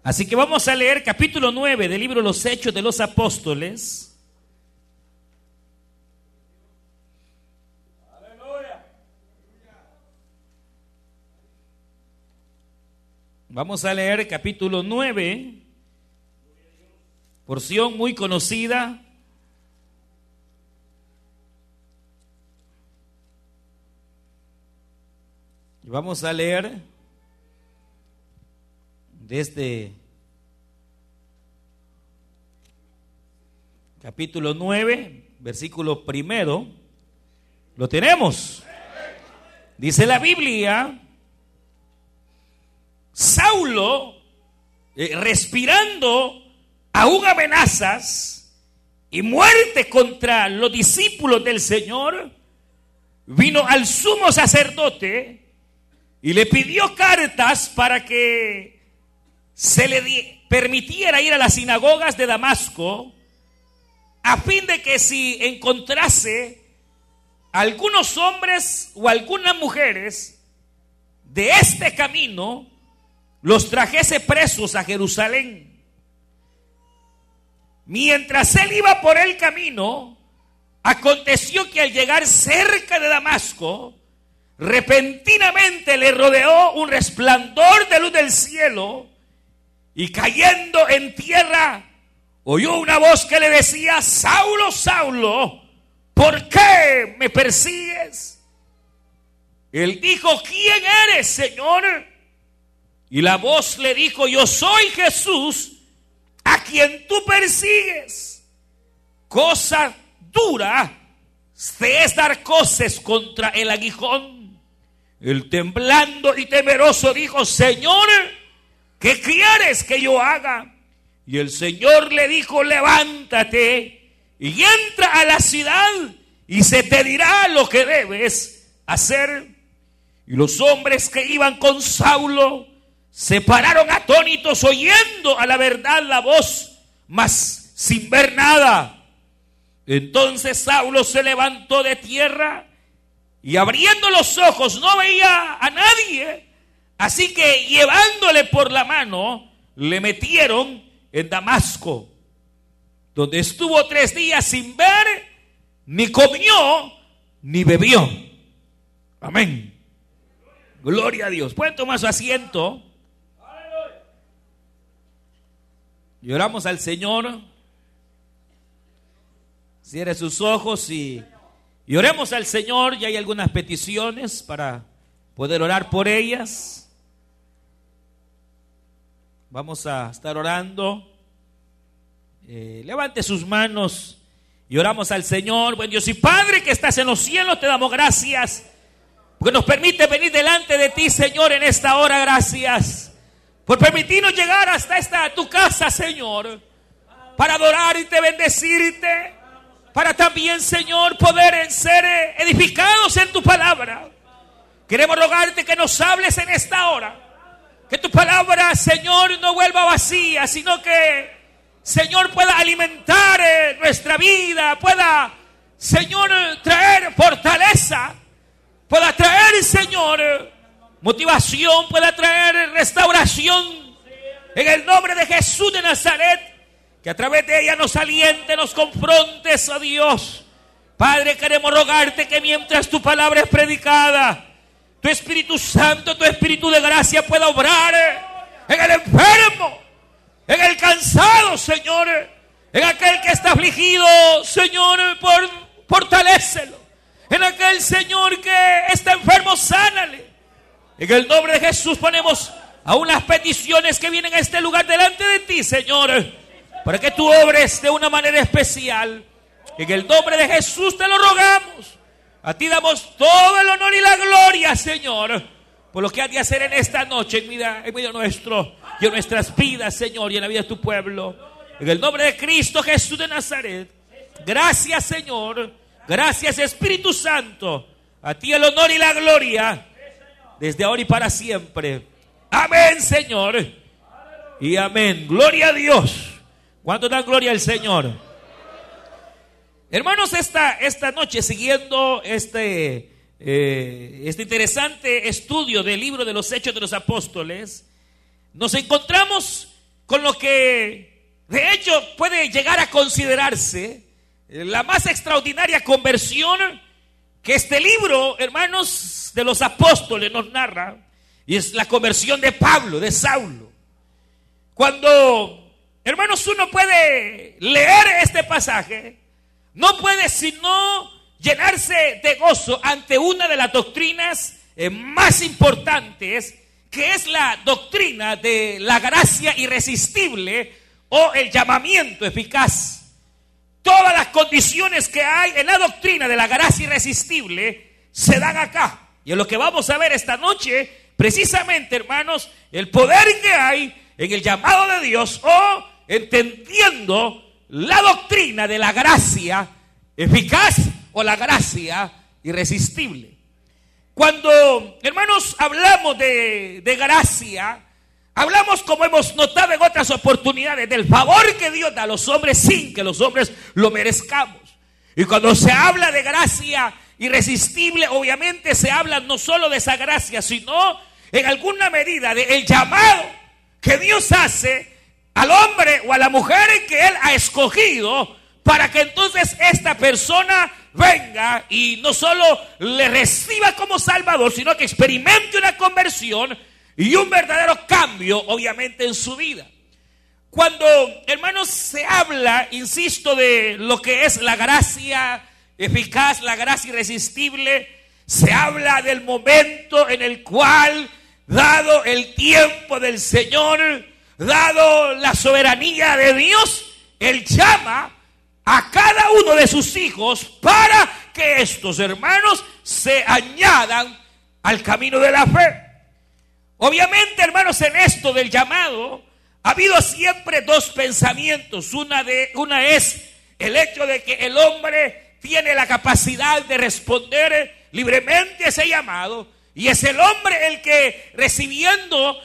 Así que vamos a leer capítulo 9 del libro Los Hechos de los Apóstoles. Aleluya. Vamos a leer capítulo 9, porción muy conocida. Y vamos a leer desde capítulo 9, versículo primero. ¿Lo tenemos? Dice la Biblia: Saulo, respirando aún amenazas y muerte contra los discípulos del Señor, vino al sumo sacerdote y le pidió cartas para que se le permitiera ir a las sinagogas de Damasco, a fin de que si encontrase algunos hombres o algunas mujeres de este camino, los trajese presos a Jerusalén. Mientras él iba por el camino, aconteció que al llegar cerca de Damasco, repentinamente le rodeó un resplandor de luz del cielo, y cayendo en tierra, oyó una voz que le decía: Saulo, Saulo, ¿por qué me persigues? Él dijo: ¿quién eres, Señor? Y la voz le dijo: yo soy Jesús, a quien tú persigues. Cosa dura te es dar coces contra el aguijón. Él, temblando y temeroso, dijo: Señor, ¿qué quieres que yo haga? Y el Señor le dijo: levántate y entra a la ciudad, y se te dirá lo que debes hacer. Y los hombres que iban con Saulo se pararon atónitos, oyendo a la verdad la voz, mas sin ver nada. Entonces Saulo se levantó de tierra y, abriendo los ojos, no veía a nadie. Así que, llevándole por la mano, le metieron en Damasco, donde estuvo 3 días sin ver, ni comió, ni bebió. Amén. Gloria a Dios. Pueden tomar su asiento. Y oramos al Señor. Cierre sus ojos y oremos al Señor. Ya hay algunas peticiones para poder orar por ellas. Vamos a estar orando. Levante sus manos y oramos al Señor. Buen Dios y Padre que estás en los cielos, te damos gracias porque nos permite venir delante de ti, Señor, en esta hora. Gracias por permitirnos llegar hasta tu casa, Señor, para adorarte, bendecirte, para también, Señor, poder ser edificados en tu palabra. Queremos rogarte que nos hables en esta hora, que tu palabra, Señor, no vuelva vacía, sino que, Señor, pueda alimentar nuestra vida, pueda, Señor, traer fortaleza, pueda traer, Señor, motivación, pueda traer restauración, en el nombre de Jesús de Nazaret, que a través de ella nos aliente, nos confrontes, oh Dios. Padre, queremos rogarte que mientras tu palabra es predicada, tu Espíritu Santo, tu Espíritu de gracia pueda obrar en el enfermo, en el cansado, Señor, en aquel que está afligido, Señor, fortalécelo. En aquel, Señor, que está enfermo, sánale. En el nombre de Jesús ponemos aún las peticiones que vienen a este lugar delante de ti, Señor, para que tú obres de una manera especial. En el nombre de Jesús te lo rogamos. A ti damos todo el honor y la gloria, Señor, por lo que has de hacer en esta noche en medio nuestro y en nuestras vidas, Señor, y en la vida de tu pueblo. En el nombre de Cristo Jesús de Nazaret. Gracias, Señor. Gracias, Espíritu Santo. A ti el honor y la gloria, desde ahora y para siempre. Amén, Señor. Y amén. Gloria a Dios. ¿Cuánto dan gloria al Señor? Hermanos, esta noche, siguiendo este interesante estudio del libro de los Hechos de los Apóstoles, nos encontramos con lo que de hecho puede llegar a considerarse la más extraordinaria conversión que este libro, hermanos, de los apóstoles nos narra, y es la conversión de Pablo, de Saulo. Cuando, hermanos, uno puede leer este pasaje, no puede sino llenarse de gozo ante una de las doctrinas más importantes, que es la doctrina de la gracia irresistible o el llamamiento eficaz. Todas las condiciones que hay en la doctrina de la gracia irresistible se dan acá. Y en lo que vamos a ver esta noche, precisamente, hermanos, el poder que hay en el llamado de Dios, o entendiendo la doctrina de la gracia eficaz o la gracia irresistible. Cuando, hermanos, hablamos de gracia, hablamos, como hemos notado en otras oportunidades, del favor que Dios da a los hombres sin que los hombres lo merezcamos. Y cuando se habla de gracia irresistible, obviamente se habla no solo de esa gracia, sino en alguna medida del llamado que Dios hace al hombre o a la mujer que Él ha escogido, para que entonces esta persona venga y no solo le reciba como Salvador, sino que experimente una conversión y un verdadero cambio, obviamente, en su vida. Cuando, hermanos, se habla, insisto, de lo que es la gracia eficaz, la gracia irresistible, se habla del momento en el cual, dado el tiempo del Señor, dado la soberanía de Dios, Él llama a cada uno de sus hijos para que estos, hermanos, se añadan al camino de la fe. Obviamente, hermanos, en esto del llamado ha habido siempre dos pensamientos. Una es el hecho de que el hombre tiene la capacidad de responder libremente a ese llamado, y es el hombre el que, recibiendo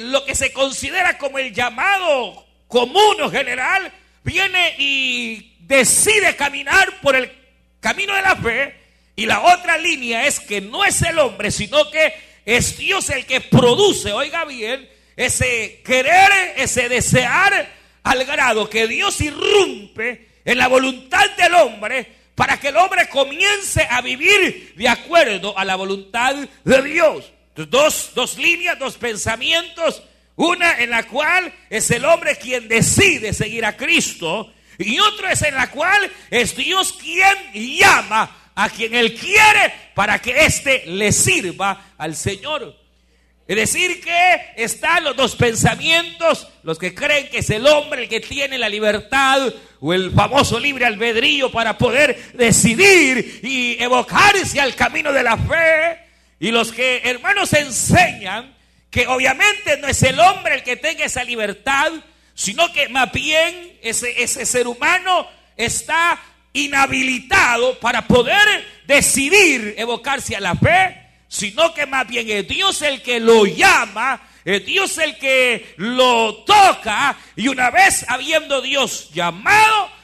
lo que se considera como el llamado común o general, viene y decide caminar por el camino de la fe. Y la otra línea es que no es el hombre, sino que es Dios el que produce, oiga bien, ese querer, ese desear, al grado que Dios irrumpe en la voluntad del hombre para que el hombre comience a vivir de acuerdo a la voluntad de Dios. Entonces, dos líneas, dos pensamientos. Una en la cual es el hombre quien decide seguir a Cristo, y otra es en la cual es Dios quien llama a quien Él quiere para que éste le sirva al Señor. Es decir, que están los dos pensamientos: los que creen que es el hombre el que tiene la libertad o el famoso libre albedrío para poder decidir y evocarse al camino de la fe, y los que, hermanos, enseñan que obviamente no es el hombre el que tenga esa libertad, sino que más bien ese ser humano está inhabilitado para poder decidir evocarse a la fe, sino que más bien es Dios el que lo llama, es Dios el que lo toca, y una vez habiendo Dios llamado,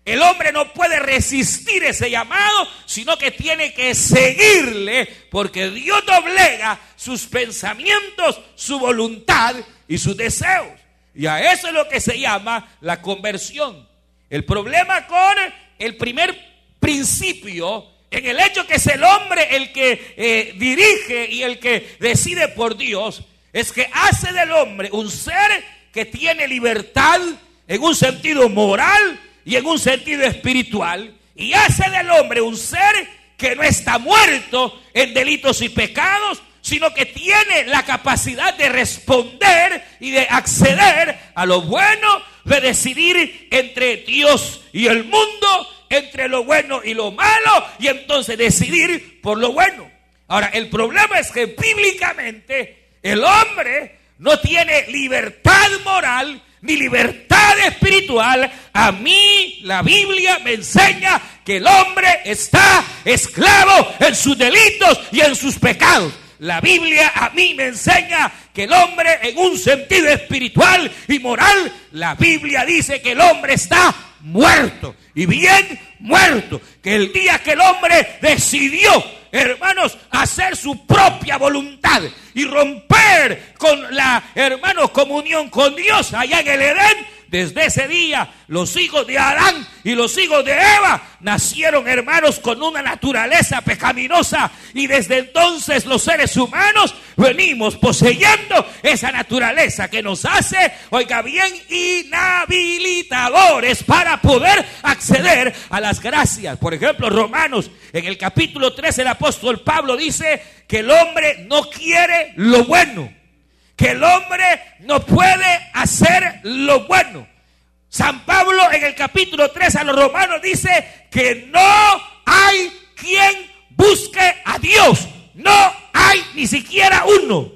el hombre no puede resistir ese llamado, sino que tiene que seguirle, porque Dios doblega sus pensamientos, su voluntad y sus deseos. Y a eso es lo que se llama la conversión. El problema con el primer principio, en el hecho que es el hombre el que dirige y el que decide por Dios, es que hace del hombre un ser que tiene libertad en un sentido moral y en un sentido espiritual, y hace del hombre un ser que no está muerto en delitos y pecados, sino que tiene la capacidad de responder y de acceder a lo bueno, de decidir entre Dios y el mundo, entre lo bueno y lo malo, y entonces decidir por lo bueno. Ahora, el problema es que bíblicamente el hombre no tiene libertad moral ni libertad espiritual. A mí la Biblia me enseña que el hombre está esclavo en sus delitos y en sus pecados. La Biblia a mí me enseña que el hombre, en un sentido espiritual y moral, la Biblia dice que el hombre está muerto, y bien muerto. Que el día que el hombre decidió hermanos, hacer su propia voluntad y romper con la, hermanos, comunión con Dios allá en el Edén. Desde ese día, los hijos de Adán y los hijos de Eva nacieron, hermanos, con una naturaleza pecaminosa. Y desde entonces los seres humanos venimos poseyendo esa naturaleza que nos hace, oiga bien, inhabilitadores para poder acceder a las gracias. Por ejemplo, Romanos, en el capítulo 3, el apóstol Pablo dice que el hombre no quiere lo bueno, que el hombre no puede hacer lo bueno. San Pablo en el capítulo 3 a los romanos dice que no hay quien busque a Dios. No hay ni siquiera uno.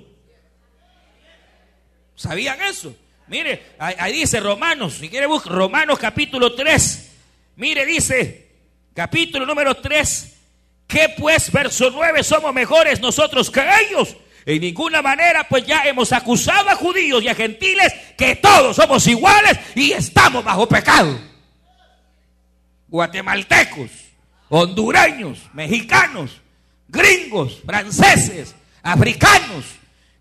¿Sabían eso? Mire, ahí dice Romanos, si quiere buscar Romanos capítulo 3. Mire, dice, capítulo número 3, que pues, verso 9, somos mejores nosotros que ellos. En ninguna manera, pues ya hemos acusado a judíos y a gentiles que todos somos iguales y estamos bajo pecado. Guatemaltecos, hondureños, mexicanos, gringos, franceses, africanos,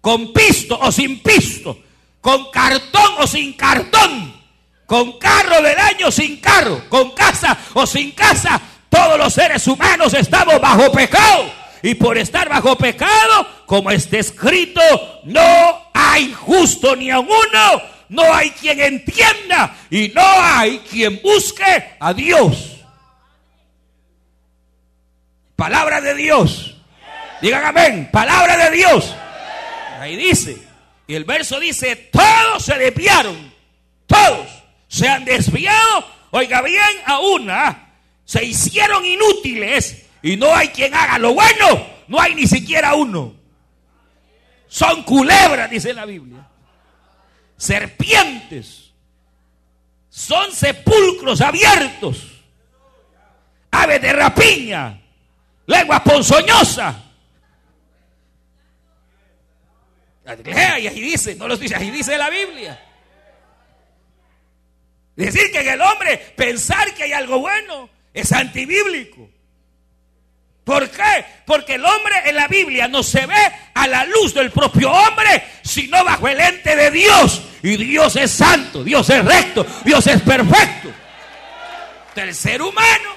con pisto o sin pisto, con cartón o sin cartón, con carro del año o sin carro, con casa o sin casa, todos los seres humanos estamos bajo pecado. Y por estar bajo pecado, como está escrito, no hay justo ni a uno, no hay quien entienda y no hay quien busque a Dios. Palabra de Dios. Digan amén. Palabra de Dios. Ahí dice. Y el verso dice, todos se desviaron. Todos se han desviado. Oiga bien, a una. Se hicieron inútiles. Y no hay quien haga lo bueno. No hay ni siquiera uno. Son culebras, dice la Biblia. Serpientes. Son sepulcros abiertos. Aves de rapiña. Lengua ponzoñosa. Y ahí dice, no lo dice, ahí dice la Biblia. Decir que en el hombre pensar que hay algo bueno es antibíblico. ¿Por qué? Porque el hombre en la Biblia no se ve a la luz del propio hombre, sino bajo el ente de Dios. Y Dios es santo, Dios es recto, Dios es perfecto. El ser humano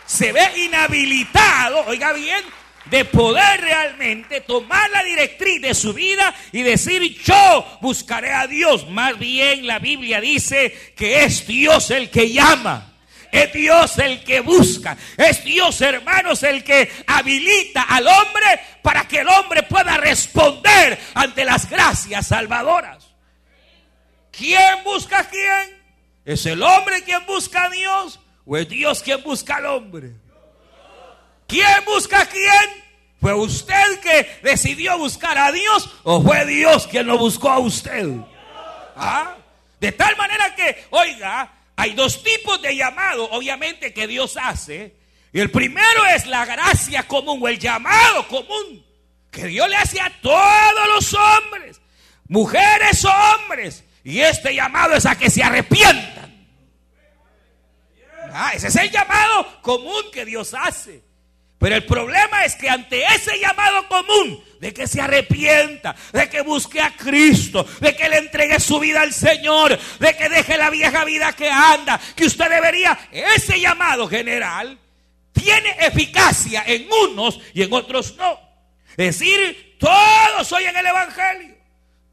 se ve inhabilitado, oiga bien, de poder realmente tomar la directriz de su vida y decir, yo buscaré a Dios. Más bien la Biblia dice que es Dios el que llama. Es Dios el que busca. Es Dios, hermanos, el que habilita al hombre para que el hombre pueda responder ante las gracias salvadoras. ¿Quién busca a quién? ¿Es el hombre quien busca a Dios o es Dios quien busca al hombre? ¿Quién busca a quién? ¿Fue usted que decidió buscar a Dios o fue Dios quien lo buscó a usted? ¿Ah? De tal manera que, oiga, hay dos tipos de llamado, obviamente, que Dios hace. Y el primero es la gracia común o el llamado común que Dios le hace a todos los hombres, mujeres o hombres. Y este llamado es a que se arrepientan. Ese es el llamado común que Dios hace. Pero el problema es que ante ese llamado común de que se arrepienta, de que busque a Cristo, de que le entregue su vida al Señor, de que deje la vieja vida que anda, que usted debería, ese llamado general tiene eficacia en unos y en otros no. Es decir, todos oyen el evangelio,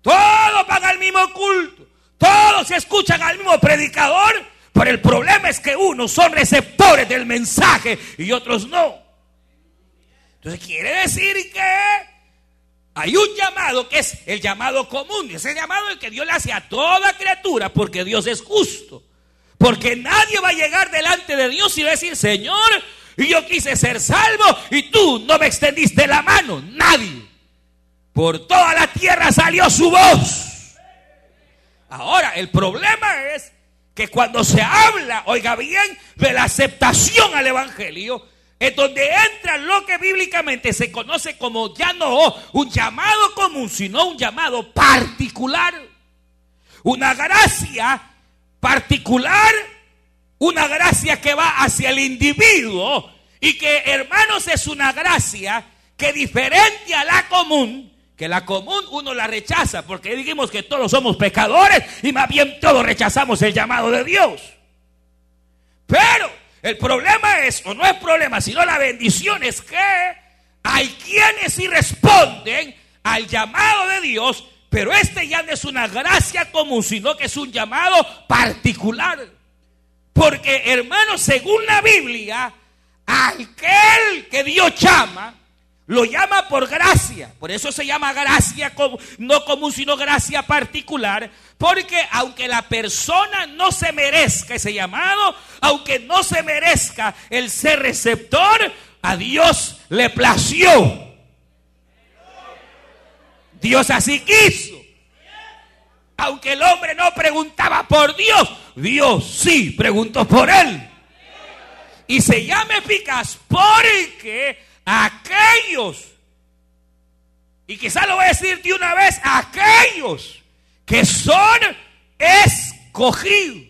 todos van al mismo culto, todos escuchan al mismo predicador, pero el problema es que unos son receptores del mensaje y otros no. Entonces quiere decir que hay un llamado que es el llamado común. Ese llamado es el que Dios le hace a toda criatura porque Dios es justo. Porque nadie va a llegar delante de Dios y va a decir, Señor, yo quise ser salvo y tú no me extendiste la mano. Nadie. Por toda la tierra salió su voz. Ahora, el problema es que cuando se habla, oiga bien, de la aceptación al evangelio, es donde entra lo que bíblicamente se conoce como ya no un llamado común, sino un llamado particular. Una gracia particular, una gracia que va hacia el individuo Y que, hermanos, es una gracia que diferente a la común, que la común uno la rechaza, porque dijimos que todos somos pecadores y más bien todos rechazamos el llamado de Dios. Pero el problema es, o no es problema, sino la bendición es que hay quienes sí responden al llamado de Dios, pero ya no es una gracia común, sino que es un llamado particular. Porque, hermanos, según la Biblia, aquel que Dios llama, lo llama por gracia. Por eso se llama gracia no común, sino gracia particular. Porque aunque la persona no se merezca ese llamado, aunque no se merezca el ser receptor, a Dios le plació. Dios así quiso. Aunque el hombre no preguntaba por Dios, Dios sí preguntó por él. Y se llama eficaz porque aquellos, y quizás lo voy a decir de una vez, aquellos que son escogidos.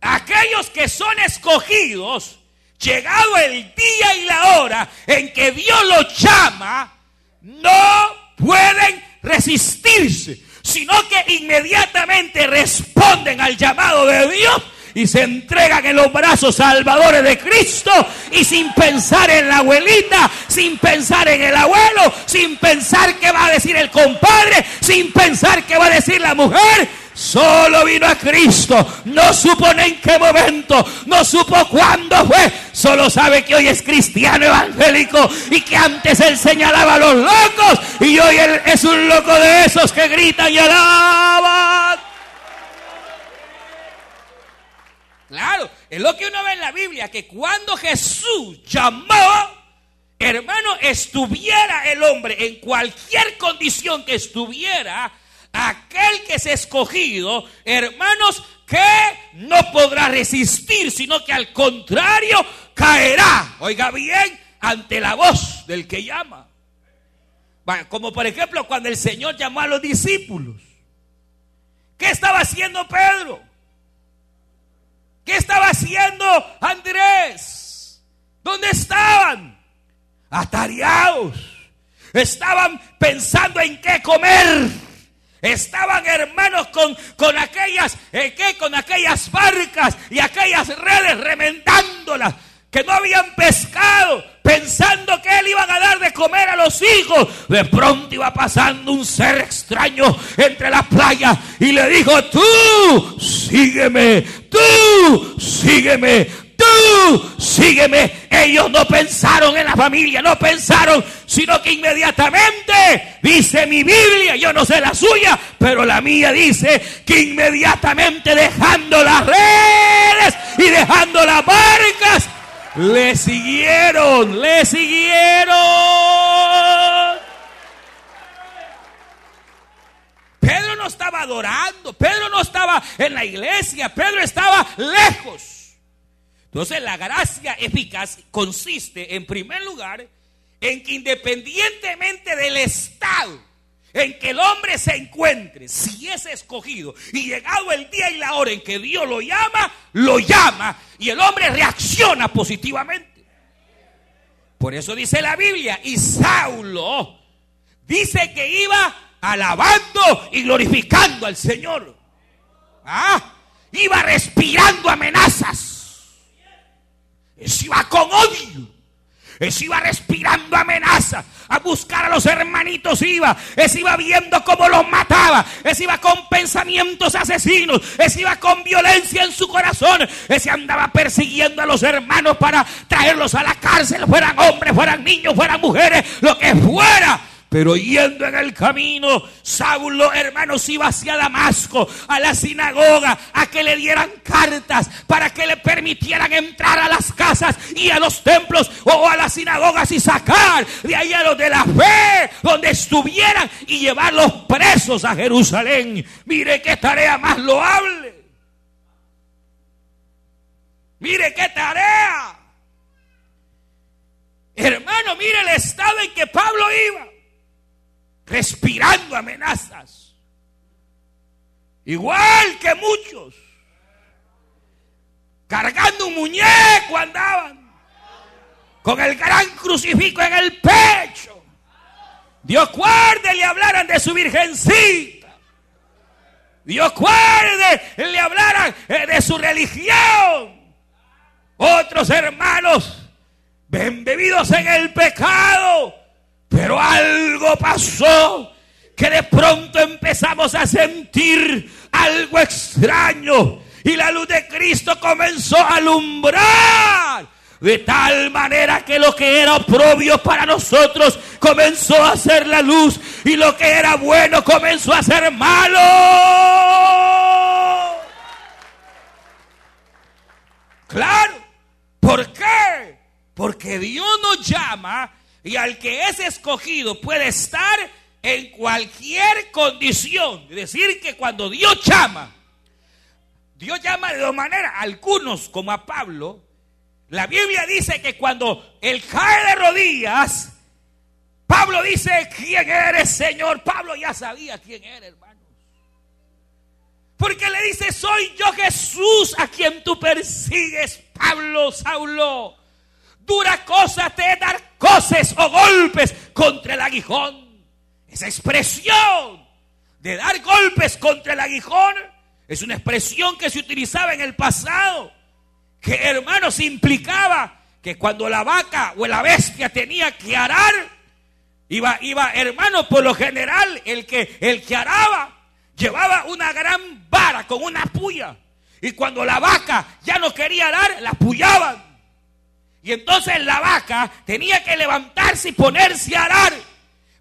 Aquellos que son escogidos, llegado el día y la hora en que Dios los llama, no pueden resistirse, sino que inmediatamente responden al llamado de Dios y se entregan en los brazos salvadores de Cristo, y sin pensar en la abuelita, sin pensar en el abuelo, sin pensar qué va a decir el compadre, sin pensar qué va a decir la mujer, solo vino a Cristo, no supo en qué momento, no supo cuándo fue, solo sabe que hoy es cristiano evangélico y que antes él señalaba a los locos y hoy él es un loco de esos que gritan y alaban. Claro, es lo que uno ve en la Biblia, que cuando Jesús llamó, hermano, estuviera el hombre en cualquier condición que estuviera, aquel que es escogido, hermanos, que no podrá resistir, sino que al contrario caerá, oiga bien, ante la voz del que llama. Como por ejemplo cuando el Señor llamó a los discípulos, ¿qué estaba haciendo Pedro? ¿Qué estaba haciendo Andrés? ¿Dónde estaban? Atareados. Estaban pensando en qué comer. Estaban, hermanos, con aquellas barcas y aquellas redes remendándolas, que no habían pescado, pensando que él iban a dar de comer a los hijos. De pronto iba pasando un ser extraño entre las playas y le dijo: tú sígueme, tú sígueme, tú sígueme. Ellos no pensaron en la familia, no pensaron, sino que inmediatamente, dice mi Biblia, yo no sé la suya, pero la mía dice que inmediatamente, dejando las redes y dejando las barcas, le siguieron, le siguieron. Pedro no estaba adorando, Pedro no estaba en la iglesia, Pedro estaba lejos. Entonces la gracia eficaz consiste, en primer lugar, en que independientemente del estado en que el hombre se encuentre, si es escogido y llegado el día y la hora en que Dios lo llama y el hombre reacciona positivamente. Por eso dice la Biblia, y Saulo dice que iba alabando y glorificando al Señor. Iba respirando amenazas. Él iba con odio. Él iba respirando amenazas. A buscar a los hermanitos iba. Él iba viendo cómo los mataba. Él iba con pensamientos asesinos. Él iba con violencia en su corazón. Él se andaba persiguiendo a los hermanos para traerlos a la cárcel. Fueran hombres, fueran niños, fueran mujeres, lo que fuera. Pero yendo en el camino, Saulo, hermanos, iba hacia Damasco, a la sinagoga, a que le dieran cartas para que le permitieran entrar a las casas y a los templos o a las sinagogas y sacar de ahí a los de la fe donde estuvieran y llevarlos presos a Jerusalén. Mire qué tarea más loable. Mire qué tarea. Hermano, mire el estado en que Pablo iba. Respirando amenazas, igual que muchos. cargando un muñeco andaban, con el gran crucifijo en el pecho. Dios guarde, le hablaran de su virgencita. Dios guarde, le hablaran de su religión. Otros hermanos, embebidos en el pecado, pero algo pasó, que de pronto empezamos a sentir algo extraño, y la luz de Cristo comenzó a alumbrar, de tal manera que lo que era oprobio para nosotros comenzó a ser la luz, y lo que era bueno comenzó a ser malo. Claro, ¿por qué? Porque Dios nos llama, y al que es escogido puede estar en cualquier condición. Es decir, que cuando Dios llama de dos maneras. Algunos, como a Pablo, la Biblia dice que cuando él cae de rodillas, Pablo dice: ¿quién eres, Señor? Pablo ya sabía quién era, hermanos. Porque le dice: soy yo, Jesús, a quien tú persigues, Pablo, Saulo. Dura cosa te es dar coces o golpes contra el aguijón. Esa expresión de dar golpes contra el aguijón es una expresión que se utilizaba en el pasado, que, hermanos, implicaba que cuando la vaca o la bestia tenía que arar, iba, hermano, por lo general el que araba llevaba una gran vara con una puya, y cuando la vaca ya no quería arar, la puyaban, y entonces la vaca tenía que levantarse y ponerse a arar,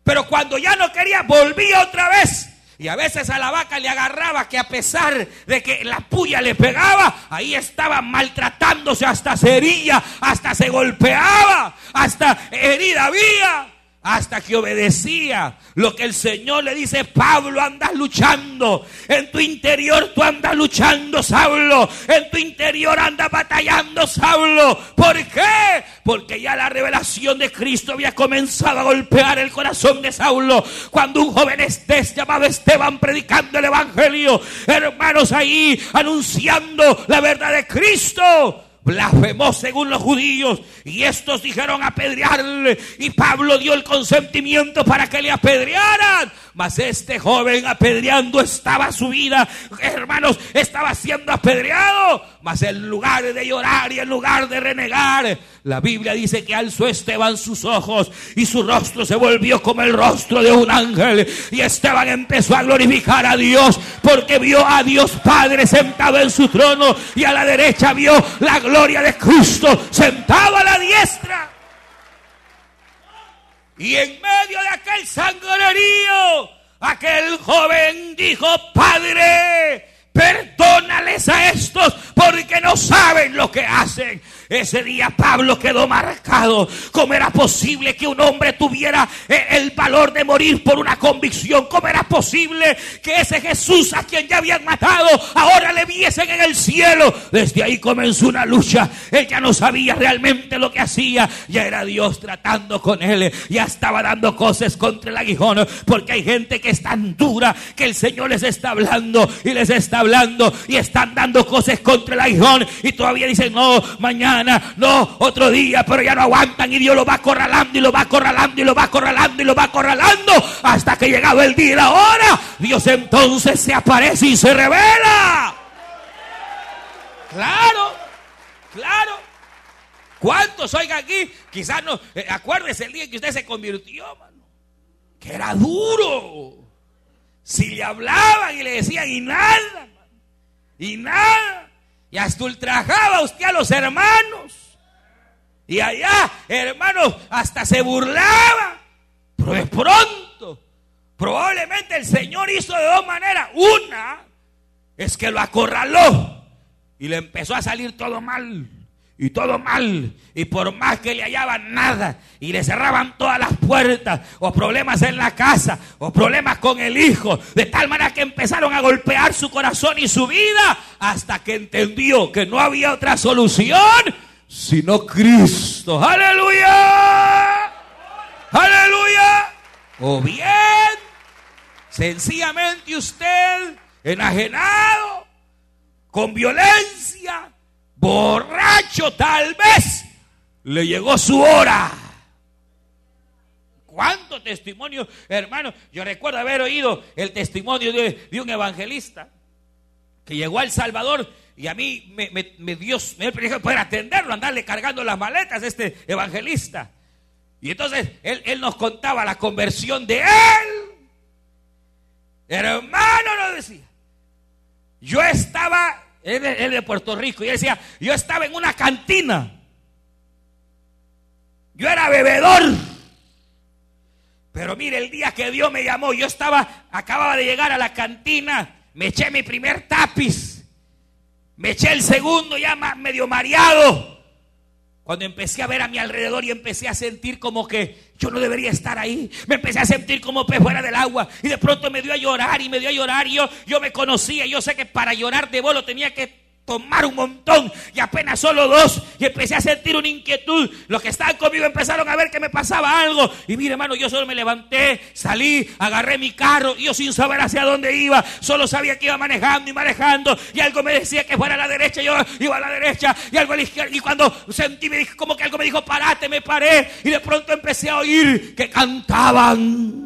pero cuando ya no quería, volvía otra vez. Y a veces a la vaca le agarraba que, a pesar de que la puya le pegaba, ahí estaba maltratándose, hasta se hería, hasta se golpeaba, hasta herida había, hasta que obedecía lo que el Señor le dice: Pablo, andas luchando, en tu interior tú andas luchando, Saulo, en tu interior andas batallando, Saulo. ¿Por qué? Porque ya la revelación de Cristo había comenzado a golpear el corazón de Saulo. Cuando un joven llamado Esteban, predicando el evangelio, hermanos, ahí anunciando la verdad de Cristo, blasfemó según los judíos, y estos dijeron apedrearle, y Pablo dio el consentimiento para que le apedrearan. Mas este joven, apedreando estaba su vida, hermanos, estaba siendo apedreado. Mas en lugar de llorar y en lugar de renegar, la Biblia dice que alzó Esteban sus ojos y su rostro se volvió como el rostro de un ángel, y Esteban empezó a glorificar a Dios, porque vio a Dios Padre sentado en su trono, y a la derecha vio la gloria de Cristo sentado a la diestra. Y en medio de aquel sangrerío, aquel joven dijo: Padre, perdónales a estos, porque no saben lo que hacen. Ese día Pablo quedó marcado. ¿Cómo era posible que un hombre tuviera el valor de morir por una convicción? ¿Cómo era posible que ese Jesús, a quien ya habían matado, ahora le viesen en el cielo? Desde ahí comenzó una lucha. Él ya no sabía realmente lo que hacía. Ya era Dios tratando con él. Ya estaba dando cosas contra el aguijón, porque hay gente que es tan dura que el Señor les está hablando y les está hablando y están dando cosas contra el aguijón, y todavía dicen: no, mañana, no, otro día, pero ya no aguantan, y Dios lo va acorralando y lo va acorralando y lo va acorralando y lo va acorralando, hasta que llegado el día y la hora, Dios entonces se aparece y se revela. Claro, claro. ¿Cuántos, oiga, aquí? Quizás no, acuérdese el día en que usted se convirtió, mano, que era duro. Si le hablaban y le decían y nada, y nada, y hasta ultrajaba usted a los hermanos, y allá, hermanos, hasta se burlaba. Pero de pronto, probablemente el Señor hizo de dos maneras. Una es que lo acorraló y le empezó a salir todo mal. Y todo mal, y por más que le hallaban nada, y le cerraban todas las puertas, o problemas en la casa, o problemas con el hijo, de tal manera que empezaron a golpear su corazón y su vida, hasta que entendió que no había otra solución sino Cristo. ¡Aleluya! ¡Aleluya! O bien, sencillamente usted, enajenado, con violencia, borracho tal vez, le llegó su hora. ¿Cuánto testimonio, hermano? Yo recuerdo haber oído el testimonio de un evangelista que llegó a El Salvador y a mí Dios me dijo poder atenderlo, andarle cargando las maletas a este evangelista. Y entonces él nos contaba la conversión de él. Hermano, nos decía, yo estaba, él de Puerto Rico, y él decía, yo estaba en una cantina, yo era bebedor, pero mire, el día que Dios me llamó, acababa de llegar a la cantina, me eché mi primer tapiz, me eché el segundo ya medio mareado, cuando empecé a ver a mi alrededor y empecé a sentir como que yo no debería estar ahí, me empecé a sentir como pez fuera del agua, y de pronto me dio a llorar, y yo me conocía, yo sé que para llorar de bolo tenía que tomar un montón, y apenas solo 2, y empecé a sentir una inquietud. Los que estaban conmigo empezaron a ver que me pasaba algo, y mire, hermano, yo solo me levanté, salí, agarré mi carro, y yo sin saber hacia dónde iba, solo sabía que iba manejando, y algo me decía que fuera a la derecha, yo iba a la derecha, y algo a la izquierda, y cuando sentí, me dijo, como que algo me dijo, parate, me paré, y de pronto empecé a oír que cantaban.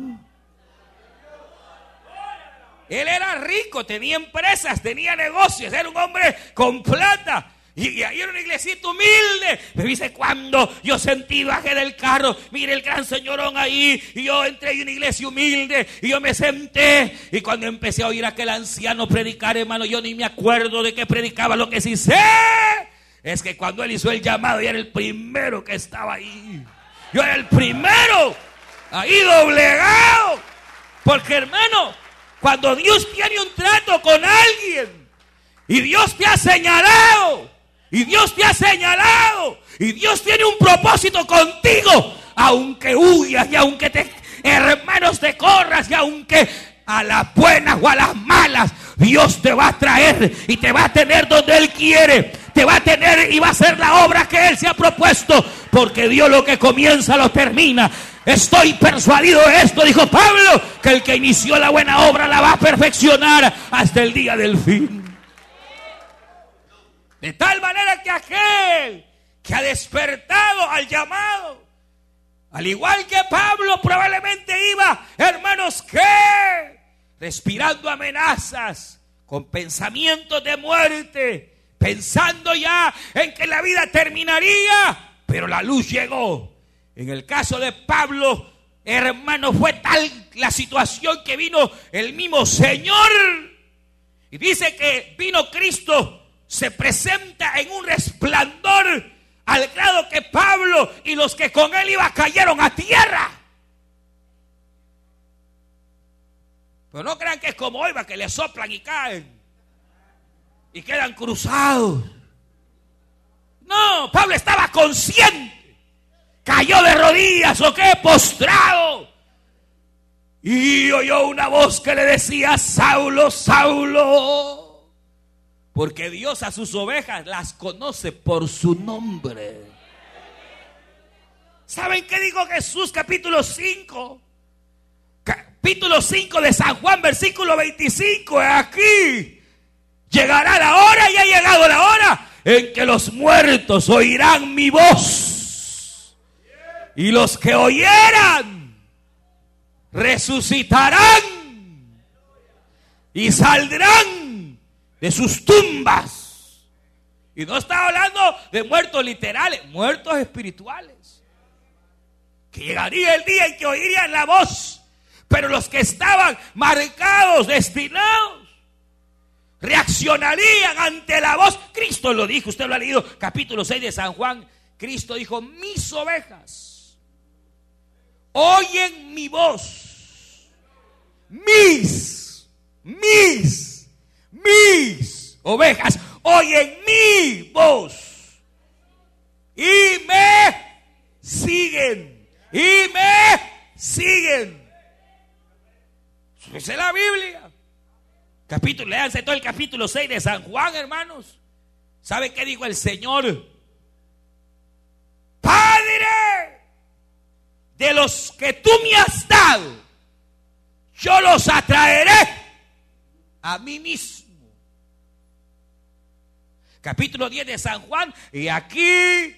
Él era rico, tenía empresas, tenía negocios, era un hombre con plata. Y ahí era una iglesita humilde. Me dice, cuando yo sentí, bajé del carro, mire el gran señorón ahí, y yo entré en una iglesia humilde, y yo me senté, y cuando empecé a oír a aquel anciano predicar, hermano, yo ni me acuerdo de qué predicaba. Lo que sí sé es que cuando él hizo el llamado, yo era el primero que estaba ahí. Yo era el primero ahí doblegado. Porque, hermano, cuando Dios tiene un trato con alguien y Dios te ha señalado, y Dios tiene un propósito contigo, aunque huyas y aunque hermanos te corras, y aunque a las buenas o a las malas, Dios te va a traer y te va a tener donde Él quiere, te va a tener y va a hacer la obra que Él se ha propuesto, porque Dios lo que comienza lo termina. Estoy persuadido de esto, dijo Pablo, que el que inició la buena obra la va a perfeccionar hasta el día del fin. De tal manera que aquel que ha despertado al llamado, al igual que Pablo, probablemente iba, hermanos, que respirando amenazas, con pensamientos de muerte, pensando ya en que la vida terminaría, pero la luz llegó. En el caso de Pablo, hermano, fue tal la situación que vino el mismo Señor. Y dice que vino Cristo, se presenta en un resplandor al grado que Pablo y los que con él iban cayeron a tierra. Pero no crean que es como hoy, que le soplan y caen y quedan cruzados. No, Pablo estaba consciente. Cayó de rodillas, ¿o qué? Postrado. Y oyó una voz que le decía, Saulo, Saulo. Porque Dios a sus ovejas las conoce por su nombre. ¿Saben qué dijo Jesús? Capítulo 5. Capítulo 5 de San Juan, versículo 25. Aquí llegará la hora, y ha llegado la hora, en que los muertos oirán mi voz. Y los que oyeran resucitarán y saldrán de sus tumbas. Y no está hablando de muertos literales, muertos espirituales. Que llegaría el día en que oirían la voz, pero los que estaban marcados, destinados, reaccionarían ante la voz. Cristo lo dijo, usted lo ha leído, capítulo 6 de San Juan. Cristo dijo, mis ovejas oyen mi voz. Mis ovejas oyen mi voz y me siguen. Esa es la Biblia. Léanse todo el capítulo 6 de San Juan, hermanos. ¿Sabe qué dijo el Señor? Padre, de los que tú me has dado, yo los atraeré a mí mismo. Capítulo 10 de San Juan. Y aquí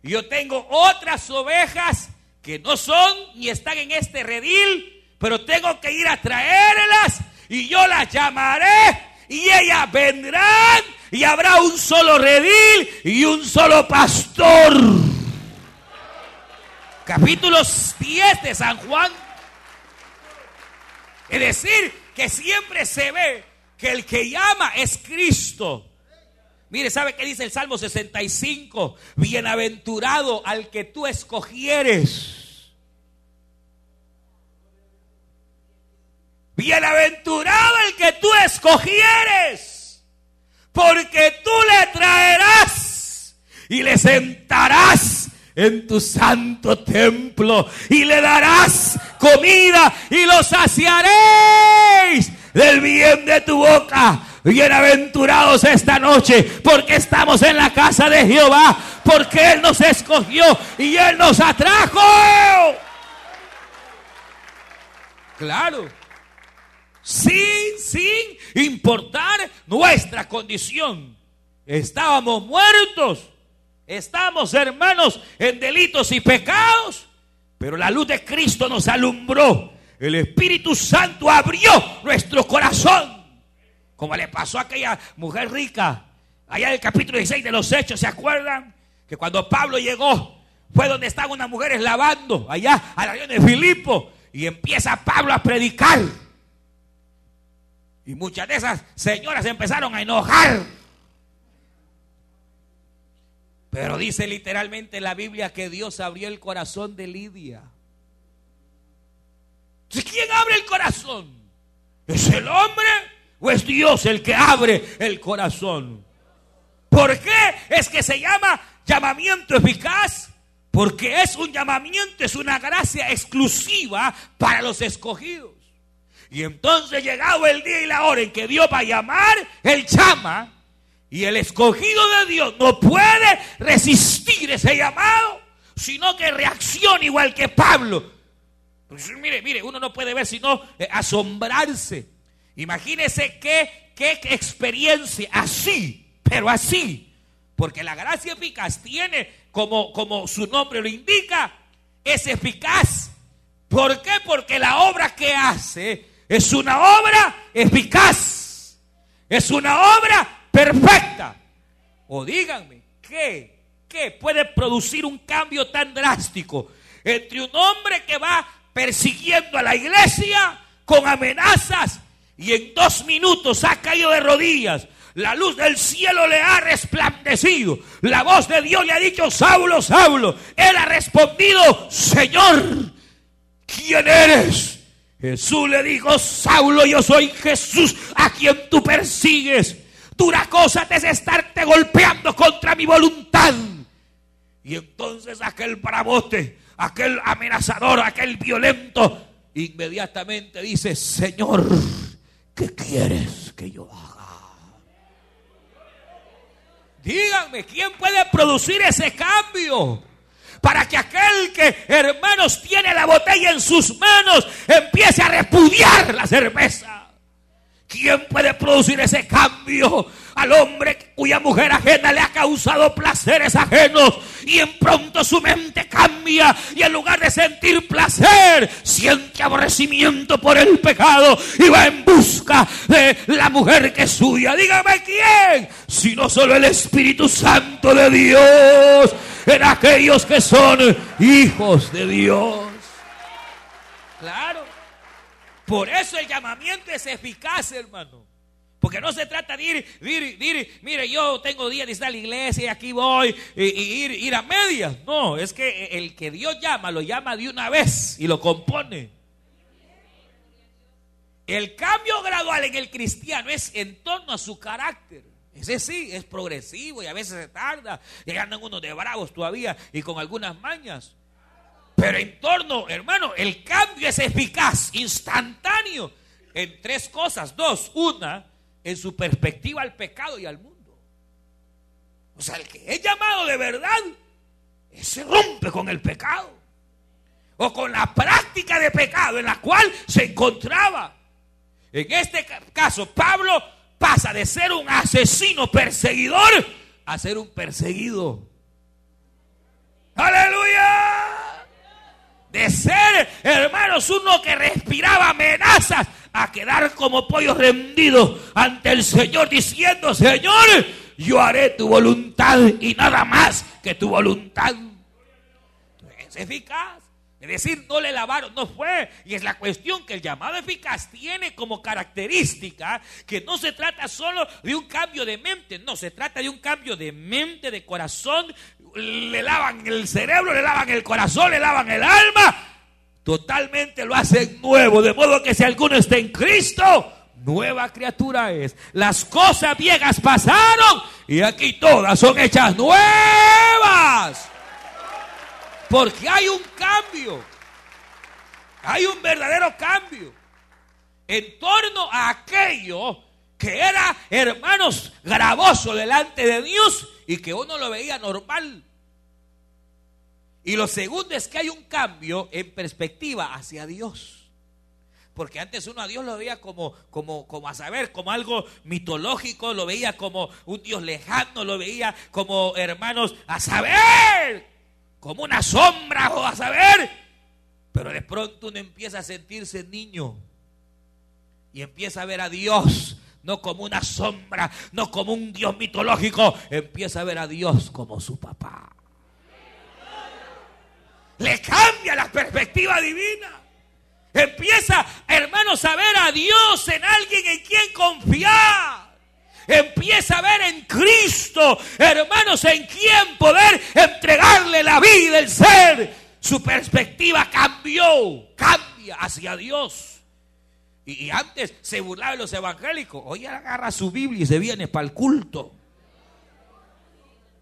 yo tengo otras ovejas que no son ni están en este redil, pero tengo que ir a traerlas y yo las llamaré y ellas vendrán y habrá un solo redil y un solo pastor. Capítulo 10 de San Juan. Es decir, que siempre se ve que el que llama es Cristo. Mire, ¿sabe qué dice el Salmo 65? Bienaventurado al que tú escogieres. Bienaventurado el que tú escogieres, porque tú le traerás y le sentarás en tu santo templo y le darás comida y lo saciaréis del bien de tu boca. Bienaventurados esta noche, porque estamos en la casa de Jehová, porque Él nos escogió y Él nos atrajo. Claro, sin importar nuestra condición. Estábamos muertos, estábamos, hermanos, en delitos y pecados, pero la luz de Cristo nos alumbró. El Espíritu Santo abrió nuestro corazón, como le pasó a aquella mujer rica allá en el capítulo 16 de los Hechos. ¿Se acuerdan? Que cuando Pablo llegó, fue donde estaban unas mujeres lavando, allá a la región de Filipo, y empieza Pablo a predicar. Y muchas de esas señoras empezaron a enojar. Pero dice literalmente la Biblia que Dios abrió el corazón de Lidia. ¿Quién abre el corazón? ¿Es el hombre o es Dios el que abre el corazón? ¿Por qué es que se llama llamamiento eficaz? Porque es un llamamiento, es una gracia exclusiva para los escogidos. Y entonces, llegado el día y la hora en que Dios va a llamar, Él llama. Y el escogido de Dios no puede resistir ese llamado, sino que reacciona igual que Pablo. Pues mire, uno no puede ver sino asombrarse. Imagínese qué experiencia, así, pero así. Porque la gracia eficaz tiene, como su nombre lo indica, es eficaz. ¿Por qué? Porque la obra que hace es una obra eficaz. Es una obra perfecta. O díganme, ¿qué puede producir un cambio tan drástico entre un hombre que va persiguiendo a la iglesia con amenazas y en 2 minutos ha caído de rodillas? La luz del cielo le ha resplandecido. La voz de Dios le ha dicho: Saulo, Saulo. Él ha respondido: Señor, ¿quién eres? Jesús le dijo: Saulo, yo soy Jesús a quien tú persigues. Dura cosa te es estarte golpeando contra mi voluntad. Y entonces aquel bravote, aquel amenazador, aquel violento, inmediatamente dice: Señor, ¿qué quieres que yo haga? Díganme, ¿quién puede producir ese cambio? Para que aquel que, hermanos, tiene la botella en sus manos empiece a repudiar la cerveza. ¿Quién puede producir ese cambio? Al hombre cuya mujer ajena le ha causado placeres ajenos, y en pronto su mente cambia y en lugar de sentir placer siente aborrecimiento por el pecado y va en busca de la mujer que es suya. Dígame, ¿quién? Si no solo el Espíritu Santo de Dios en aquellos que son hijos de Dios. Claro. Por eso el llamamiento es eficaz, hermano. Porque no se trata de ir, mire, yo tengo días de estar en la iglesia y aquí voy, y ir a medias. No, es que el que Dios llama, lo llama de una vez y lo compone. El cambio gradual en el cristiano es en torno a su carácter. Ese sí, es progresivo y a veces se tarda. Y andan unos de bravos todavía y con algunas mañas. Pero en torno, hermano, el cambio es eficaz, instantáneo, en 3 cosas. 2, una, en su perspectiva al pecado y al mundo. O sea, el que es llamado de verdad, se rompe con el pecado o con la práctica de pecado en la cual se encontraba. En este caso, Pablo pasa de ser un asesino perseguidor a ser un perseguido. ¡Aleluya! De ser, hermanos, uno que respiraba amenazas, a quedar como pollos rendidos ante el Señor, diciendo: Señor, yo haré tu voluntad y nada más que tu voluntad. Es eficaz. Es decir, no le lavaron, no fue. Y es la cuestión que el llamado eficaz tiene como característica que no se trata solo de un cambio de mente, no, se trata de un cambio de mente, de corazón. Le lavan el cerebro, le lavan el corazón, le lavan el alma. Totalmente lo hacen nuevo, de modo que si alguno está en Cristo, nueva criatura es. Las cosas viejas pasaron y aquí todas son hechas nuevas. Porque hay un cambio, hay un verdadero cambio en torno a aquello que era, hermanos, gravoso delante de Dios y que uno lo veía normal. Y lo segundo es que hay un cambio en perspectiva hacia Dios. Porque antes uno a Dios lo veía como a saber, como algo mitológico, lo veía como un Dios lejano, lo veía como, hermanos, a saber, como una sombra o a saber. Pero de pronto uno empieza a sentirse niño y empieza a ver a Dios no como una sombra, no como un Dios mitológico, empieza a ver a Dios como su papá. Le cambia la perspectiva divina. Empieza, hermanos, a ver a Dios en alguien en quien confiar. Empieza a ver en Cristo, hermanos, en quien poder entregarle la vida, el ser. Su perspectiva cambia hacia Dios. Y antes se burlaba de los evangélicos. Hoy agarra su Biblia y se viene para el culto.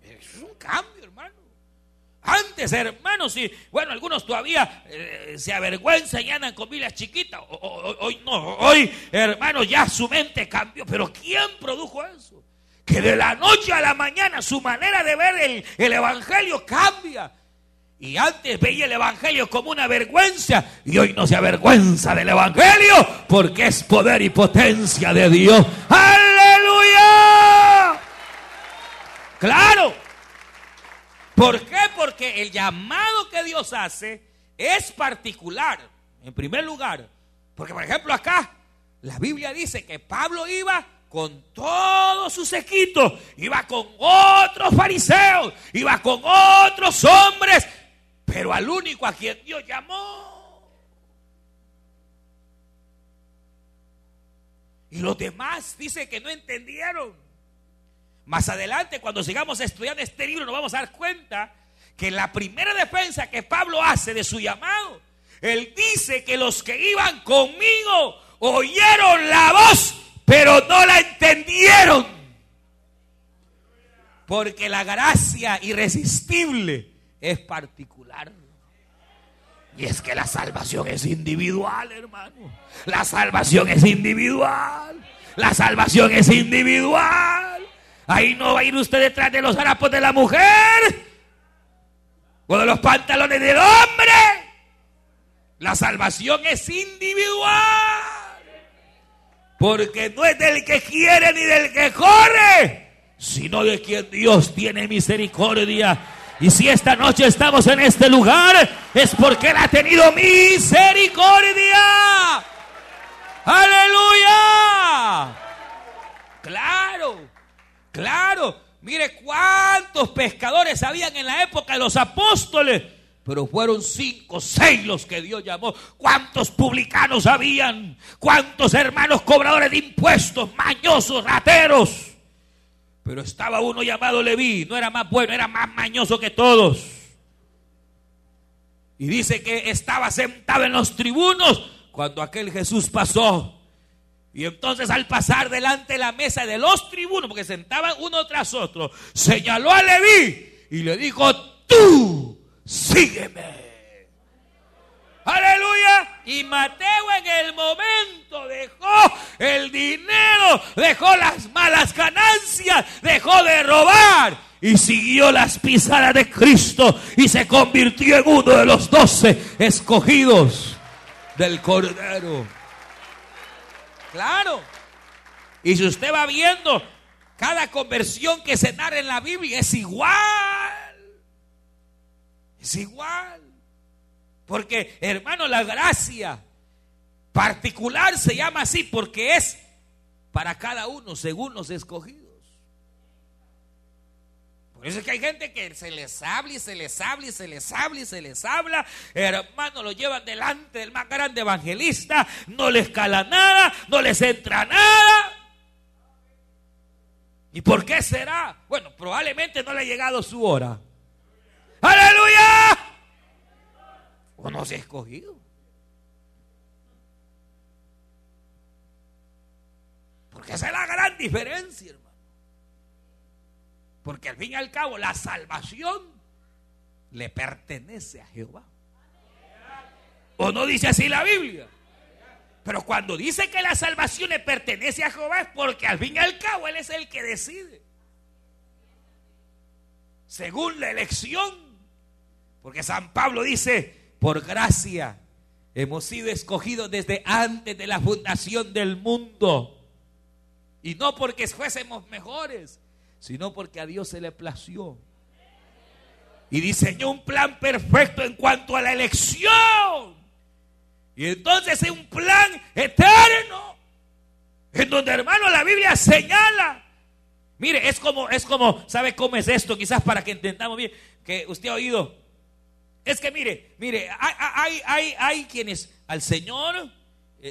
Es un cambio, hermano. Antes, hermanos, y bueno, algunos todavía se avergüenzan y andan con Biblias chiquitas. Hoy no, hoy, hermanos, ya su mente cambió. Pero ¿quién produjo eso? Que de la noche a la mañana su manera de ver el evangelio cambia. Y antes veía el evangelio como una vergüenza y hoy no se avergüenza del evangelio porque es poder y potencia de Dios. ¡Aleluya! Claro. ¿Por qué? Porque el llamado que Dios hace es particular. En primer lugar, porque por ejemplo acá la Biblia dice que Pablo iba con todo su séquito, iba con otros fariseos, iba con otros hombres, pero al único a quien Dios llamó. Y los demás dice que no entendieron. Más adelante, cuando sigamos estudiando este libro, nos vamos a dar cuenta que la primera defensa que Pablo hace de su llamado, él dice que los que iban conmigo oyeron la voz, pero no la entendieron. Porque la gracia irresistible es particular. Y es que la salvación es individual, hermano. La salvación es individual. La salvación es individual. Ahí no va a ir usted detrás de los harapos de la mujer o de los pantalones del hombre. La salvación es individual. Porque no es del que quiere ni del que corre, sino de quien Dios tiene misericordia. Y si esta noche estamos en este lugar, es porque Él ha tenido misericordia. ¡Aleluya! Claro. Claro, mire cuántos pescadores habían en la época de los apóstoles, pero fueron 5 o 6 los que Dios llamó. Cuántos publicanos habían, cuántos hermanos cobradores de impuestos, mañosos, rateros. Pero estaba uno llamado Leví, no era más bueno, era más mañoso que todos. Y dice que estaba sentado en los tribunos cuando aquel Jesús pasó. Y entonces al pasar delante de la mesa de los tribunos, porque sentaban uno tras otro, señaló a Leví y le dijo: tú, sígueme. Aleluya. Y Mateo en el momento dejó el dinero, dejó las malas ganancias, dejó de robar y siguió las pisadas de Cristo y se convirtió en uno de los 12 escogidos del Cordero. Claro. Y si usted va viendo Cada conversión que se narra en la Biblia es igual. Es igual. Porque, hermano, la gracia particular se llama así porque es para cada uno según los escogidos. Por eso es que hay gente que se les habla y se les habla y se les habla y se les habla. Hermano, lo llevan delante del más grande evangelista. No les cala nada, no les entra nada. ¿Y por qué será? Bueno, probablemente no le ha llegado su hora. ¡Aleluya! O no se ha escogido. Porque esa es la gran diferencia, hermano. Porque al fin y al cabo la salvación le pertenece a Jehová. ¿O no dice así la Biblia? Pero cuando dice que la salvación le pertenece a Jehová es porque al fin y al cabo Él es el que decide. Según la elección. Porque San Pablo dice, por gracia hemos sido escogidos desde antes de la fundación del mundo. Y no porque fuésemos mejores, sino porque a Dios se le plació y diseñó un plan perfecto en cuanto a la elección. Y entonces es un plan eterno en donde, hermano, la Biblia señala. Mire, es como, ¿sabe cómo es esto? Quizás para que entendamos bien, que usted ha oído. Es que mire, hay quienes al Señor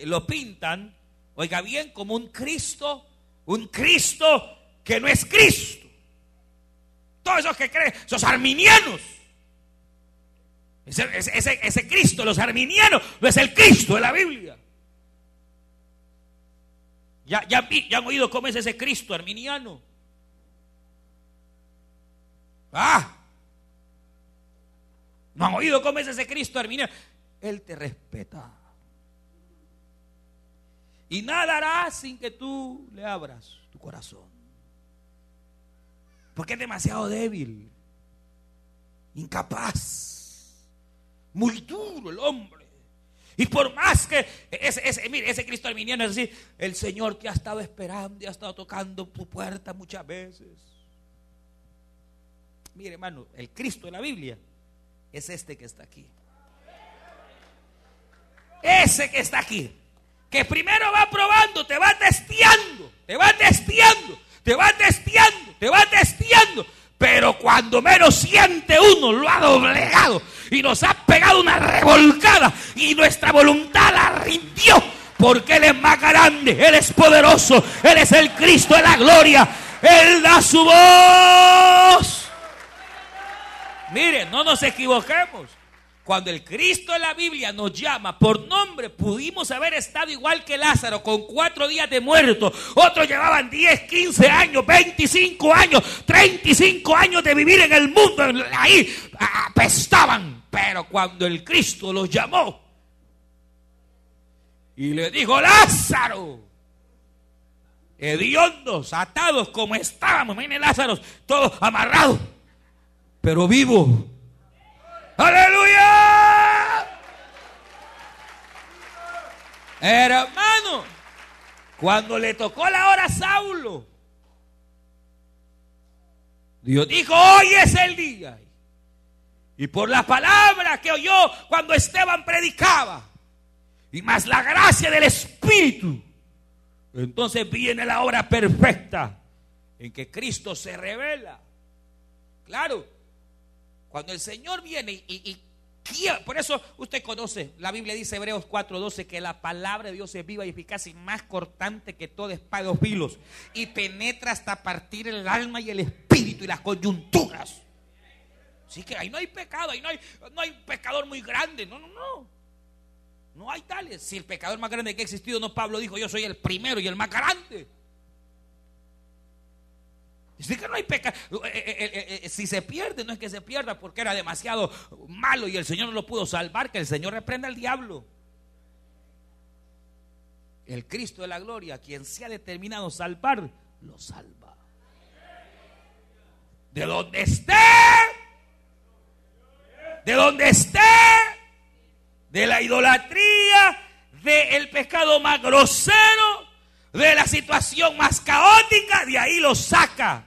lo pintan, oiga bien, como un Cristo que no es Cristo. Todos esos que creen, esos arminianos. Ese Cristo, los arminianos, no es el Cristo de la Biblia. Ya han oído cómo es ese Cristo arminiano. No han oído cómo es ese Cristo arminiano. Él te respeta. Y nada hará sin que tú le abras tu corazón. Porque es demasiado débil, incapaz, muy duro el hombre. Y por más que ese Cristo arminiano es así, el Señor te ha estado esperando y ha estado tocando tu puerta muchas veces. Mire, hermano, el Cristo de la Biblia es este que está aquí. Ese que está aquí, que primero va probando, te va testeando, pero cuando menos siente uno, lo ha doblegado y nos ha pegado una revolcada y nuestra voluntad la rindió, porque Él es más grande, Él es poderoso, Él es el Cristo de la gloria, Él da su voz. Mire, no nos equivoquemos. Cuando el Cristo de la Biblia nos llama por nombre, pudimos haber estado igual que Lázaro, con 4 días de muerto. Otros llevaban 10, 15 años, 25 años, 35 años de vivir en el mundo. Ahí apestaban. Pero cuando el Cristo los llamó y le dijo, Lázaro, hediondos, atados como estábamos, miren Lázaro, todos amarrados, pero vivo. ¡Aleluya! Hermano, cuando le tocó la hora a Saulo, Dios dijo, hoy es el día. Y por la palabra que oyó cuando Esteban predicaba, y más la gracia del Espíritu, entonces viene la hora perfecta en que Cristo se revela. Claro. Cuando el Señor viene y por eso usted conoce, la Biblia dice, Hebreos 4:12, que la palabra de Dios es viva y eficaz y más cortante que toda espada de 2 filos y penetra hasta partir el alma y el espíritu y las coyunturas. Así que ahí no hay pecado, ahí no hay pecador muy grande, no hay tales. Si el pecador más grande que ha existido, no, Pablo dijo, yo soy el primero y el más grande. Dice que no hay pecado. Si se pierde, no es que se pierda porque era demasiado malo y el Señor no lo pudo salvar, que el Señor reprenda al diablo. El Cristo de la gloria, quien se ha determinado salvar, lo salva. De donde esté, de la idolatría, del pecado más grosero, de la situación más caótica, de ahí lo saca.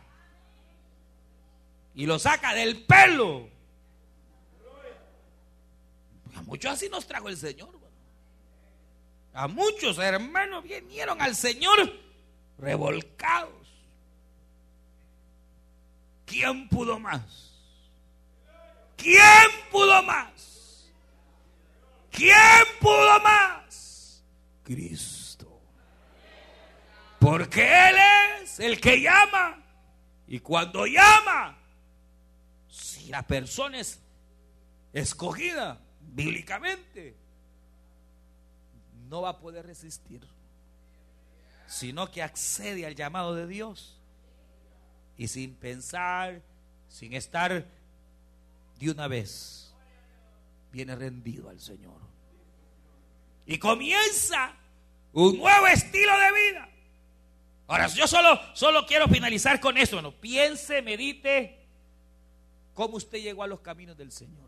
Y lo saca del pelo. A muchos así nos trajo el Señor. A muchos hermanos vinieron al Señor revolcados. ¿Quién pudo más? ¿Quién pudo más? ¿Quién pudo más? Cristo. Porque Él es el que llama. Y cuando llama, si la persona es escogida bíblicamente, no va a poder resistir, sino que accede al llamado de Dios. Y sin pensar, sin estar, de una vez viene rendido al Señor. Y comienza un nuevo estilo de vida. Ahora, yo solo quiero finalizar con eso. ¿No? Piense, medite cómo usted llegó a los caminos del Señor.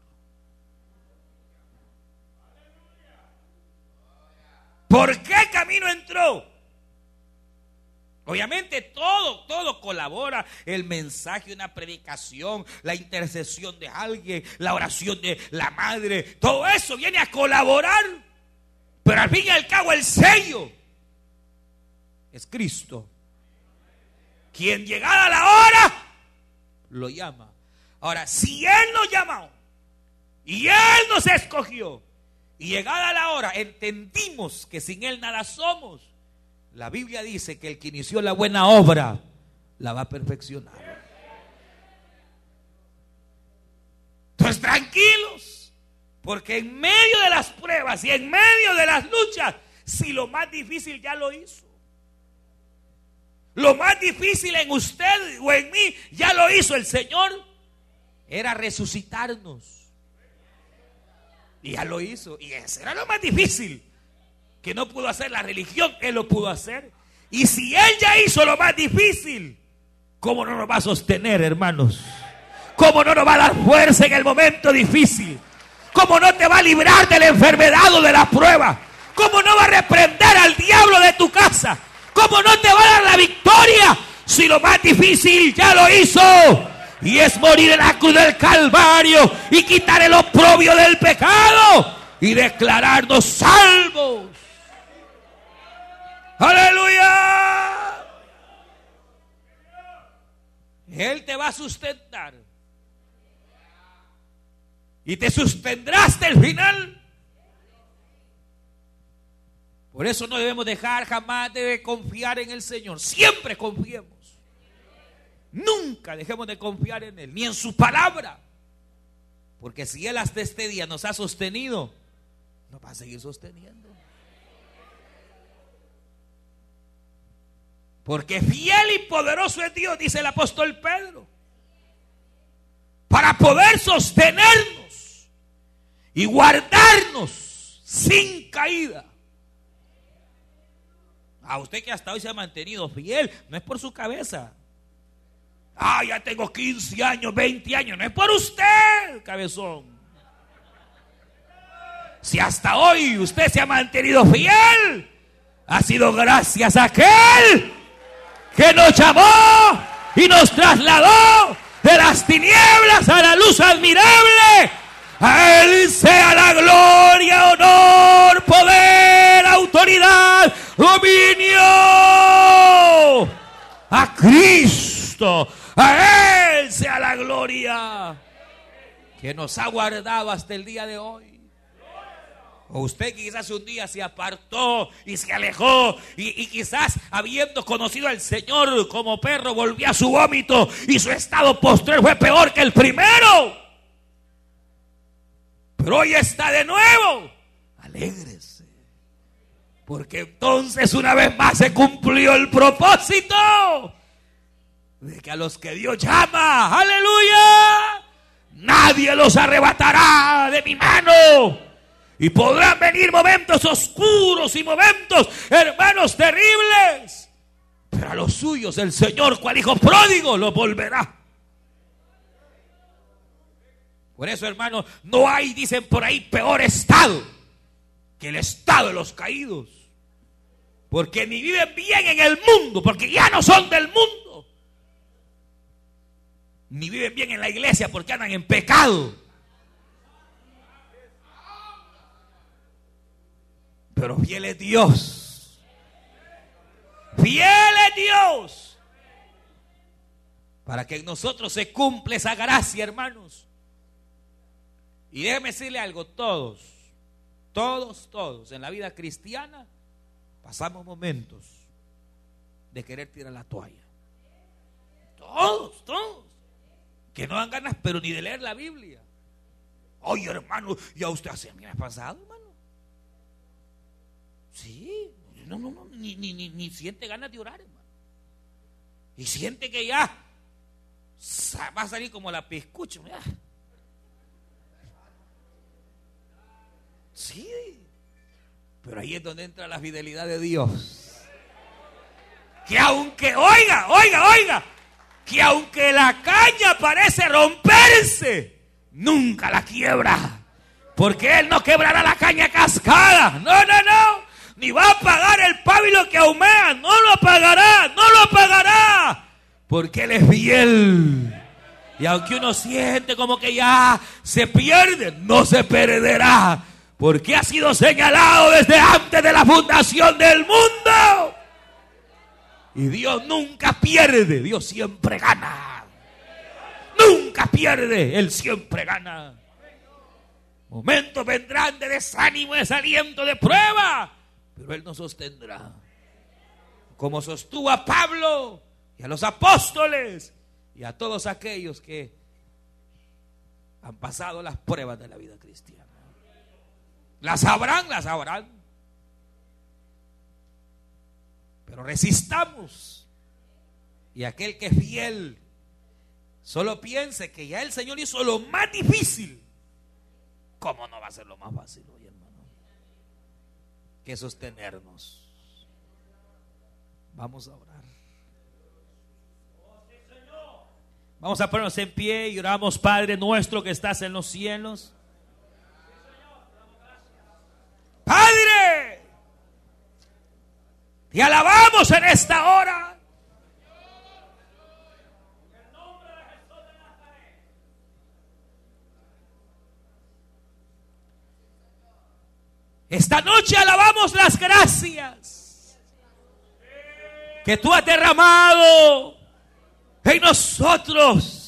¿Por qué camino entró? Obviamente todo colabora. El mensaje, una predicación, la intercesión de alguien, la oración de la madre, todo eso viene a colaborar. Pero al fin y al cabo el sello es Cristo, quien llegada la hora lo llama. Ahora, si Él nos llamó y Él nos escogió, y llegada la hora entendimos que sin Él nada somos, la Biblia dice que el que inició la buena obra la va a perfeccionar. Entonces tranquilos, porque en medio de las pruebas y en medio de las luchas, si lo más difícil ya lo hizo, lo más difícil en usted o en mí ya lo hizo el Señor, era resucitarnos. Y ya lo hizo. Y eso era lo más difícil, que no pudo hacer la religión. Él lo pudo hacer. Y si Él ya hizo lo más difícil, ¿cómo no nos va a sostener, hermanos? ¿Cómo no nos va a dar fuerza en el momento difícil? ¿Cómo no te va a librar de la enfermedad o de la prueba? ¿Cómo no va a reprender al diablo de tu casa? ¿Cómo no te va a dar la victoria si lo más difícil ya lo hizo? Y es morir en la cruz del Calvario y quitar el oprobio del pecado y declararnos salvos. ¡Aleluya! Él te va a sustentar y te sostendrá hasta el final. Por eso no debemos dejar jamás de confiar en el Señor. Siempre confiemos. Nunca dejemos de confiar en Él, ni en su palabra. Porque si Él hasta este día nos ha sostenido, nos va a seguir sosteniendo. Porque fiel y poderoso es Dios, dice el apóstol Pedro, para poder sostenernos y guardarnos sin caída. A usted que hasta hoy se ha mantenido fiel, no es por su cabeza. Ya tengo 15 años, 20 años. No es por usted, cabezón. Si hasta hoy usted se ha mantenido fiel, ha sido gracias a aquel que nos llamó y nos trasladó de las tinieblas a la luz admirable. A Él sea la gloria, honor, poder, autoridad, dominio. A Cristo, a Él sea la gloria, que nos ha guardado hasta el día de hoy. O usted quizás un día se apartó y se alejó y quizás habiendo conocido al Señor como perro volvió a su vómito y su estado postrero fue peor que el primero. Pero hoy está de nuevo. Alégrese, porque entonces una vez más se cumplió el propósito de que a los que Dios llama, aleluya, nadie los arrebatará de mi mano. Y podrán venir momentos oscuros y momentos, hermanos, terribles. Pero a los suyos el Señor, cual hijo pródigo, los volverá. Por eso, hermanos, no hay, dicen por ahí, peor estado que el estado de los caídos. Porque ni viven bien en el mundo, porque ya no son del mundo. Ni viven bien en la iglesia porque andan en pecado. Pero fiel es Dios. Fiel es Dios. Para que en nosotros se cumpla esa gracia, hermanos. Y déjeme decirle algo, todos en la vida cristiana pasamos momentos de querer tirar la toalla. Todos. Que no dan ganas, pero ni de leer la Biblia. Oye, hermano, ya usted hace, me ha pasado, hermano. Sí, ni siente ganas de orar, hermano. Y siente que ya va a salir como la piscucha. Sí, pero ahí es donde entra la fidelidad de Dios. Que aunque, oiga, que aunque la caña parece romperse, nunca la quiebra. Porque Él no quebrará la caña cascada. No. Ni va a pagar el pábilo que ahumea. No lo pagará. Porque Él es fiel. Y aunque uno siente como que ya se pierde, no se perderá. Porque ha sido señalado desde antes de la fundación del mundo. Y Dios nunca pierde, Dios siempre gana. Nunca pierde, Él siempre gana. Momentos vendrán de desánimo, desaliento, de prueba, pero Él nos sostendrá. Como sostuvo a Pablo y a los apóstoles y a todos aquellos que han pasado las pruebas de la vida cristiana. Las sabrán. Pero resistamos. Y aquel que es fiel, solo piense que ya el Señor hizo lo más difícil. ¿Cómo no va a ser lo más fácil hoy, hermano? Que sostenernos. Vamos a orar. Vamos a ponernos en pie y oramos. Padre nuestro que estás en los cielos. Padre, te alabamos en esta hora. Esta noche alabamos las gracias que tú has derramado en nosotros.